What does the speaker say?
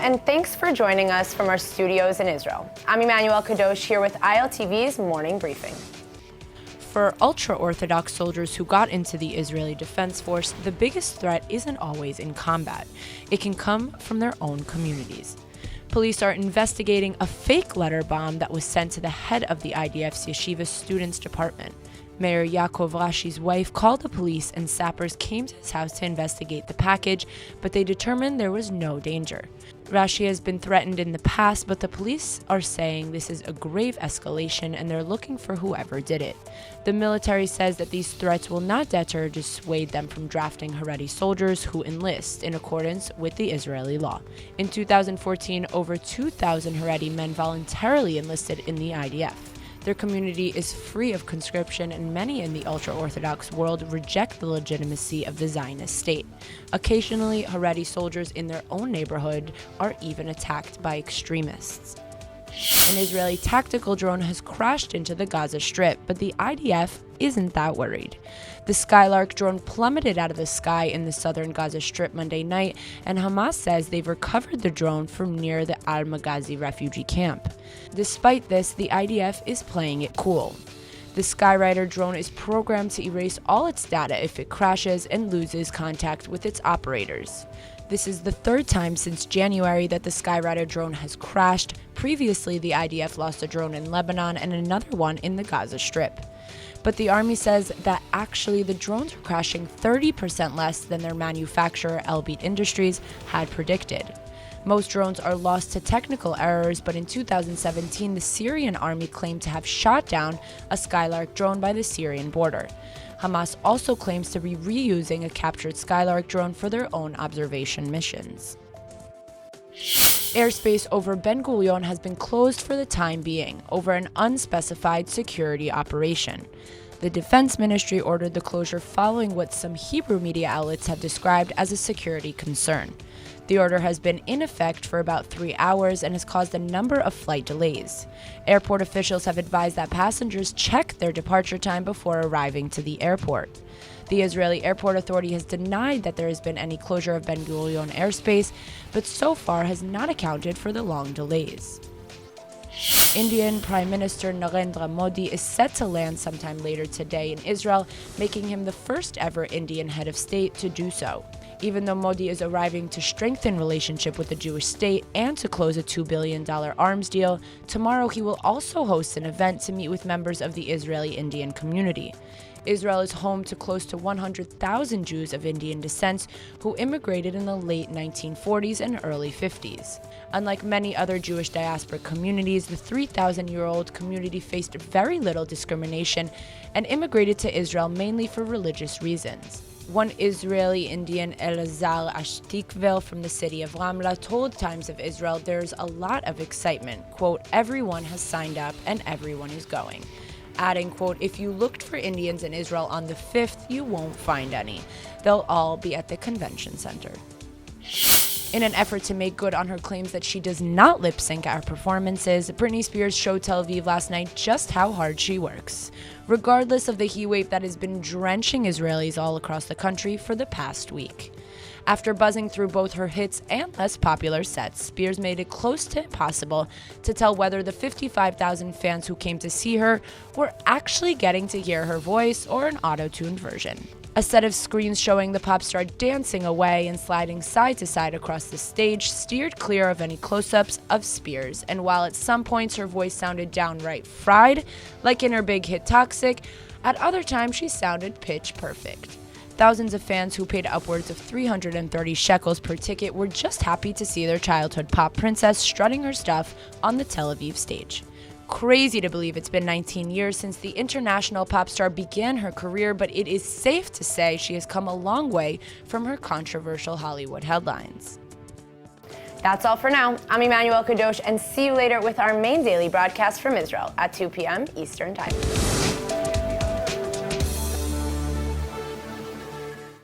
and thanks for joining us from our studios in Israel. I'm Emmanuel Kadosh here with ILTV's Morning Briefing. For ultra-Orthodox soldiers who got into the Israeli Defense Force, the biggest threat isn't always in combat. It can come from their own communities. Police are investigating a fake letter bomb that was sent to the head of the IDF's Yeshiva Students Department. Mayor Yaakov Rashi's wife called the police and sappers came to his house to investigate the package, but they determined there was no danger. Rashi has been threatened in the past, but the police are saying this is a grave escalation and they're looking for whoever did it. The military says that these threats will not deter or dissuade them from drafting HAREDI soldiers who enlist in accordance with the Israeli law. In 2014, over 2,000 HAREDI men voluntarily enlisted in the IDF. Their community is free of conscription, and many in the ultra-Orthodox world reject the legitimacy of the Zionist state. Occasionally, HAREDI soldiers in their own neighborhood are even attacked by extremists. An Israeli tactical drone has crashed into the Gaza Strip, but the IDF isn't that worried. The Skylark drone plummeted out of the sky in the southern Gaza Strip Monday night, and Hamas says they've recovered the drone from near the Al-Maghazi refugee camp. Despite this, the IDF is playing it cool. The Skyrider drone is programmed to erase all its data if it crashes and loses contact with its operators. This is the third time since January that the Skyrider drone has crashed. Previously, the IDF lost a drone in Lebanon and another one in the Gaza Strip. But the army says that actually the drones are crashing 30% less than their manufacturer, Elbit Industries, had predicted. Most drones are lost to technical errors, but in 2017, the Syrian army claimed to have shot down a Skylark drone by the Syrian border. Hamas also claims to be reusing a captured Skylark drone for their own observation missions. Airspace over Ben Gurion has been closed for the time being over an unspecified security operation. The Defense Ministry ordered the closure following what some Hebrew media outlets have described as a security concern. The order has been in effect for about 3 hours and has caused a number of flight delays. Airport officials have advised that passengers check their departure time before arriving to the airport. The Israeli Airport Authority has denied that there has been any closure of Ben Gurion airspace, but so far has not accounted for the long delays. Indian Prime Minister Narendra Modi is set to land sometime later today in Israel, making him the first ever Indian head of state to do so. Even though Modi is arriving to strengthen relationship with the Jewish state and to close a $2 billion arms deal, tomorrow he will also host an event to meet with members of the Israeli Indian community. Israel is home to close to 100,000 Jews of Indian descent who immigrated in the late 1940s and early 50s. Unlike many other Jewish diaspora communities, the 3,000-year-old community faced very little discrimination and immigrated to Israel mainly for religious reasons. One Israeli Indian, Elazar Ashtikvel from the city of Ramla, told Times of Israel there's a lot of excitement. Quote, everyone has signed up and everyone is going. Adding, quote, if you looked for Indians in Israel on the 5th, you won't find any. They'll all be at the convention center. In an effort to make good on her claims that she does not lip sync at her performances, Britney Spears showed Tel Aviv last night just how hard she works, regardless of the heat wave that has been drenching Israelis all across the country for the past week. After buzzing through both her hits and less popular sets, Spears made it close to impossible to tell whether the 55,000 fans who came to see her were actually getting to hear her voice or an auto-tuned version. A set of screens showing the pop star dancing away and sliding side to side across the stage steered clear of any close-ups of Spears, and while at some points her voice sounded downright fried, like in her big hit Toxic, at other times she sounded pitch perfect. Thousands of fans who paid upwards of 330 shekels per ticket were just happy to see their childhood pop princess strutting her stuff on the Tel Aviv stage. Crazy to believe it's been 19 years since the international pop star began her career, but it is safe to say she has come a long way from her controversial Hollywood headlines. That's all for now. I'm Emmanuel Kadosh, and see you later with our main daily broadcast from Israel at 2 p.m. Eastern Time.